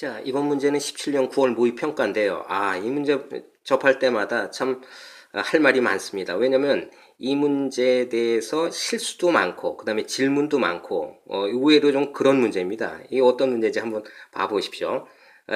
자, 이번 문제는 17년 9월 모의평가인데요. 이 문제 접할 때마다 참 할 말이 많습니다. 왜냐면 이 문제에 대해서 실수도 많고, 그 다음에 질문도 많고, 의외로 좀 그런 문제입니다. 이게 어떤 문제인지 한번 봐보십시오.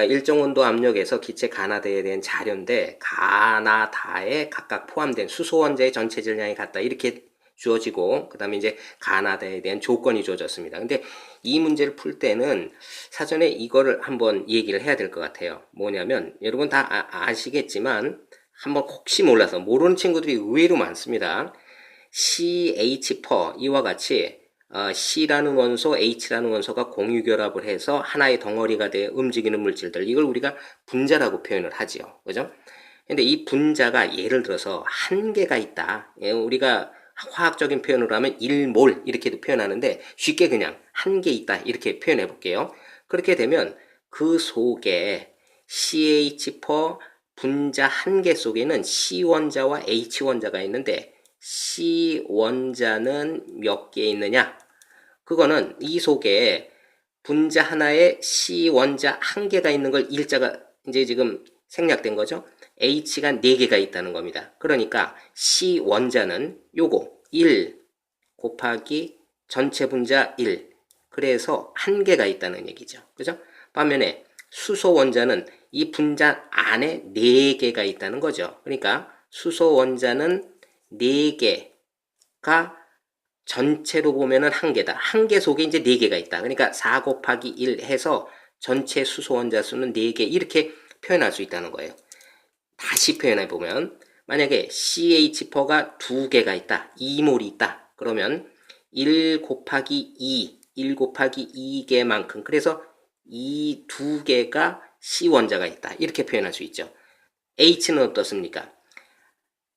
일정 온도 압력에서 기체 가나다에 대한 자료인데, 가나다에 각각 포함된 수소 원자의 전체 질량이 같다. 이렇게 주어지고, 그 다음에 이제 가나다에 대한 조건이 주어졌습니다. 근데 이 문제를 풀 때는 사전에 이거를 한번 얘기를 해야 될 것 같아요. 뭐냐면 여러분 다 아시겠지만 한번 혹시 몰라서 모르는 친구들이 의외로 많습니다. CH4 이와 같이 C라는 원소, H라는 원소가 공유결합을 해서 하나의 덩어리가 되어 움직이는 물질들, 이걸 우리가 분자라고 표현을 하지요. 그죠? 근데 이 분자가 예를 들어서 한 개가 있다. 우리가 화학적인 표현으로 하면 1몰 이렇게도 표현하는데 쉽게 그냥 한 개 있다 이렇게 표현해 볼게요. 그렇게 되면 그 속에 CH4 분자 한 개 속에는 C 원자와 H 원자가 있는데 C 원자는 몇 개 있느냐? 그거는 이 속에 분자 하나에 C 원자 한 개가 있는 걸 일자가 이제 지금 생략된 거죠. H가 4개가 있다는 겁니다. 그러니까 C 원자는 요거 1 곱하기 전체 분자 1. 그래서 한 개가 있다는 얘기죠. 그죠? 반면에 수소 원자는 이 분자 안에 4개가 있다는 거죠. 그러니까 수소 원자는 4개가 전체로 보면은 한 개다. 한 개 속에 이제 4개가 있다. 그러니까 4 곱하기 1 해서 전체 수소 원자 수는 4개 이렇게 표현할 수 있다는 거예요. 다시 표현해 보면 만약에 CH4가 2개가 있다. 2몰이 있다. 그러면 1 곱하기 2, 1 곱하기 2개만큼, 그래서 이 2개가 C 원자가 있다. 이렇게 표현할 수 있죠. H는 어떻습니까?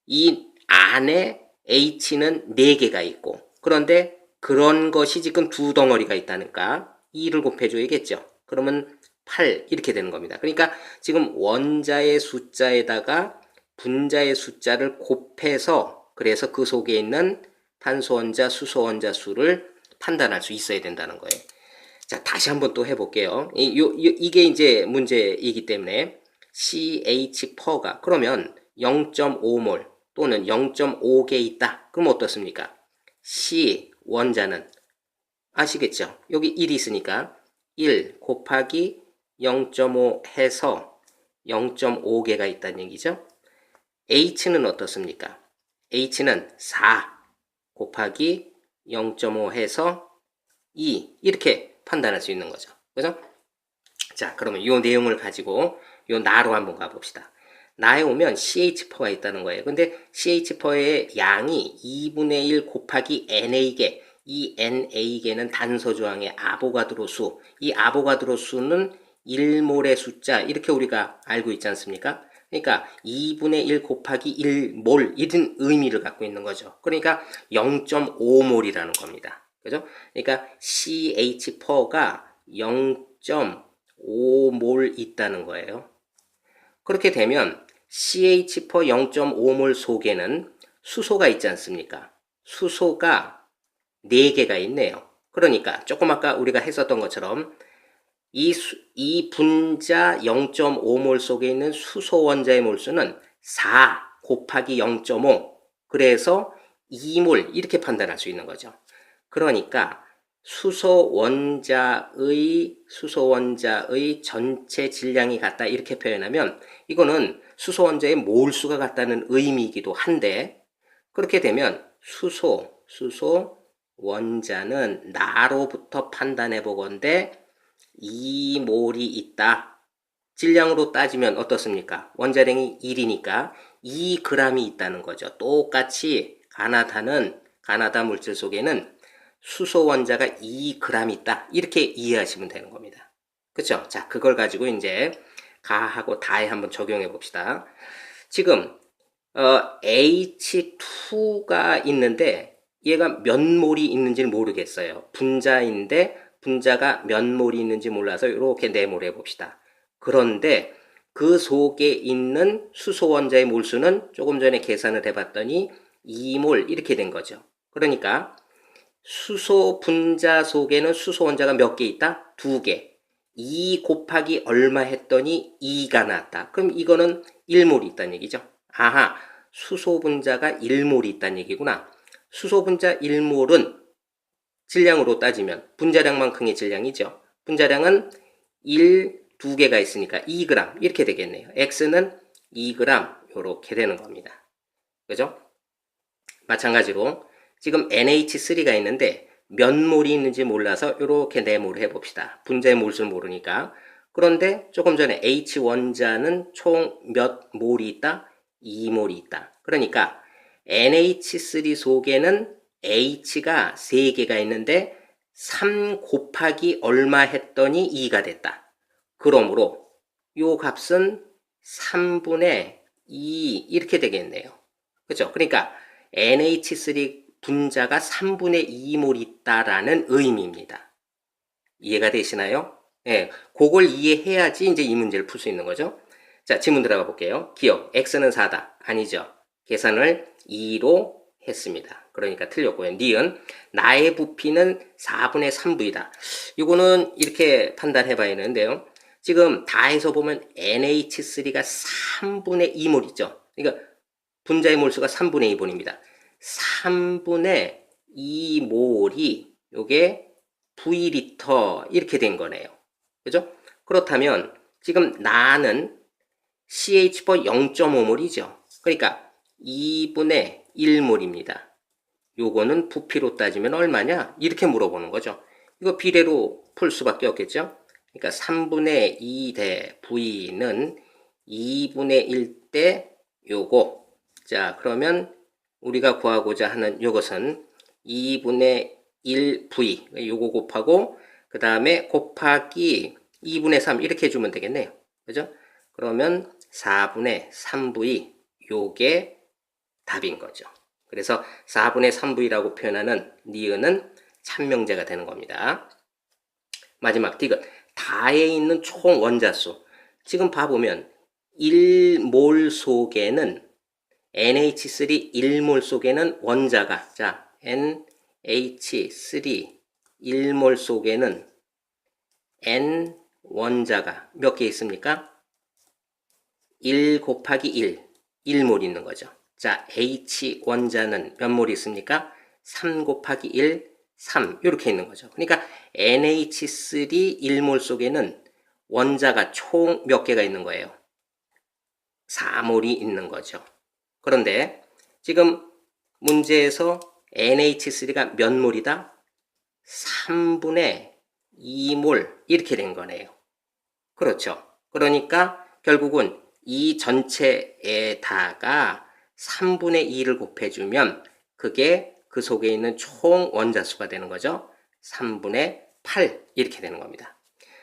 이 안에 H는 4개가 있고, 그런데 그런 것이 지금 2덩어리가 있다니까 2를 곱해줘야겠죠. 그러면 8 이렇게 되는 겁니다. 그러니까 지금 원자의 숫자에다가 분자의 숫자를 곱해서, 그래서 그 속에 있는 탄소 원자, 수소 원자 수를 판단할 수 있어야 된다는 거예요. 자, 다시 한번 또 해볼게요. 이게 이제 문제이기 때문에 CH4가 그러면 0.5몰 또는 0.5개 있다. 그럼 어떻습니까? C 원자는 아시겠죠? 여기 1이 있으니까 1 곱하기 0.5 해서 0.5개가 있다는 얘기죠. H는 어떻습니까? H는 4 곱하기 0.5 해서 2 이렇게 판단할 수 있는 거죠. 그죠? 자, 그러면 이 내용을 가지고 요 나로 한번 가봅시다. 나에 오면 CH4가 있다는 거예요. 근데 CH4의 양이 2분의 1 곱하기 NA개, 이 NA개는 단서 조항의 아보가드로 수, 이 아보가드로 수는 1몰의 숫자, 이렇게 우리가 알고 있지 않습니까? 그러니까 2분의 1 곱하기 1몰 이런 의미를 갖고 있는 거죠. 그러니까 0.5몰이라는 겁니다. 그죠? 그러니까 CH4가 0.5몰 있다는 거예요. 그렇게 되면 CH4 0.5몰 속에는 수소가 있지 않습니까? 수소가 4개가 있네요. 그러니까 조금 아까 우리가 했었던 것처럼 이 분자 0.5몰 속에 있는 수소 원자의 몰수는 4 곱하기 0.5, 그래서 2몰 이렇게 판단할 수 있는 거죠. 그러니까 수소 원자의 전체 질량이 같다 이렇게 표현하면 이거는 수소 원자의 몰수가 같다는 의미이기도 한데, 그렇게 되면 수소 원자는 나로부터 판단해 보건대 2몰이 있다. 질량으로 따지면 어떻습니까? 원자량이 1이니까 2g이 있다는 거죠. 똑같이 가나다 물질 속에는 수소 원자가 2g 있다. 이렇게 이해하시면 되는 겁니다. 그렇죠? 자, 그걸 가지고 이제 가하고 다에 한번 적용해 봅시다. 지금 H2가 있는데 얘가 몇 몰이 있는지는 모르겠어요. 분자인데 분자가 몇 몰이 있는지 몰라서 이렇게 네모를 해봅시다. 그런데 그 속에 있는 수소 원자의 몰수는 조금 전에 계산을 해봤더니 2몰 이렇게 된 거죠. 그러니까 수소 분자 속에는 수소 원자가 몇 개 있다? 2개. 2 곱하기 얼마 했더니 2가 나왔다. 그럼 이거는 1몰이 있다는 얘기죠. 아하, 수소 분자가 1몰이 있다는 얘기구나. 수소 분자 1몰은 질량으로 따지면 분자량만큼의 질량이죠. 분자량은 2개가 있으니까 2g 이렇게 되겠네요. X는 2g 이렇게 되는 겁니다. 그죠? 마찬가지로 지금 NH3가 있는데 몇 몰이 있는지 몰라서 이렇게 네모를 해봅시다. 분자의 몰수를 모르니까. 그런데 조금 전에 H 원자는 총 몇 몰이 있다? 2몰이 있다. 그러니까 NH3 속에는 H가 3개가 있는데 3 곱하기 얼마 했더니 2가 됐다. 그러므로 이 값은 3분의 2 이렇게 되겠네요. 그렇죠? 그러니까 NH3 분자가 3분의 2몰 있다라는 의미입니다. 이해가 되시나요? 예, 그걸 이해해야지 이제 이 문제를 풀 수 있는 거죠. 자, 지문 들어가 볼게요. 기억, x는 4다. 아니죠. 계산을 2로 했습니다. 그러니까 틀렸고요. 니은, 나의 부피는 4분의 3v다. 이거는 이렇게 판단해 봐야 되는데요. 지금 다해서 보면 NH3가 3분의 2몰 있죠. 그러니까 분자의 몰수가 3분의 2몰입니다. 3분의 2몰이 요게 V리터 이렇게 된 거네요. 그죠? 그렇다면 지금 나는 CH4 0.5몰이죠. 그러니까 2분의 1몰입니다. 요거는 부피로 따지면 얼마냐? 이렇게 물어보는 거죠. 이거 비례로 풀 수밖에 없겠죠. 그러니까 3분의 2 대 V는 2분의 1 대 요거. 자, 그러면 우리가 구하고자 하는 요것은 2분의 1V 요거 곱하고 그 다음에 곱하기 2분의 3 이렇게 해주면 되겠네요. 그죠? 그러면 4분의 3V 요게 답인 거죠. 그래서 4분의 3V라고 표현하는 니은은 참명제가 되는 겁니다. 마지막 디귿. 다에 있는 총 원자수. 지금 봐보면 1몰 속에는 NH3 1몰 속에는 원자가 자 NH3 1몰 속에는 N 원자가 몇 개 있습니까? 1 곱하기 1 1몰 있는 거죠. 자 H 원자는 몇 몰 있습니까? 3 곱하기 1 3 이렇게 있는 거죠. 그러니까 NH3 1몰 속에는 원자가 총 몇 개가 있는 거예요? 4몰이 있는 거죠. 그런데 지금 문제에서 NH3가 몇 몰이다? 3분의 2몰 이렇게 된 거네요. 그렇죠. 그러니까 결국은 이 전체에다가 3분의 2를 곱해주면 그게 그 속에 있는 총 원자수가 되는 거죠. 3분의 8 이렇게 되는 겁니다.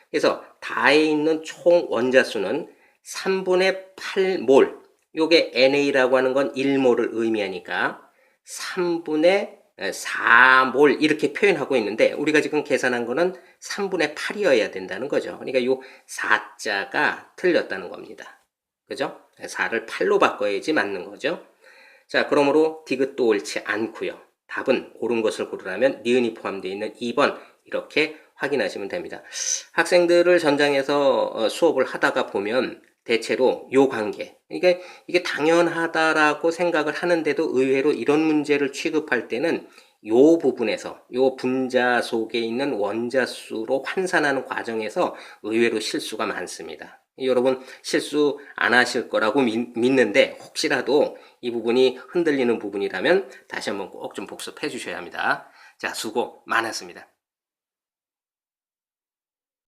그래서 다에 있는 총 원자수는 3분의 8몰 요게 NA라고 하는 건 1몰을 의미하니까 3분의 4몰 이렇게 표현하고 있는데 우리가 지금 계산한 거는 3분의 8이어야 된다는 거죠. 그러니까 요 4자가 틀렸다는 겁니다. 그죠? 4를 8로 바꿔야지 맞는 거죠. 자, 그러므로 디귿도 옳지 않고요. 답은 옳은 것을 고르라면 니은이 포함되어 있는 2번 이렇게 확인하시면 됩니다. 학생들을 전장에서 수업을 하다가 보면 대체로 요 관계, 그러니까 이게 당연하다라고 생각을 하는데도 의외로 이런 문제를 취급할 때는 요 부분에서 요 분자 속에 있는 원자수로 환산하는 과정에서 의외로 실수가 많습니다. 여러분 실수 안 하실 거라고 믿는데 혹시라도 이 부분이 흔들리는 부분이라면 다시 한번 꼭 좀 복습해 주셔야 합니다. 자, 수고 많았습니다.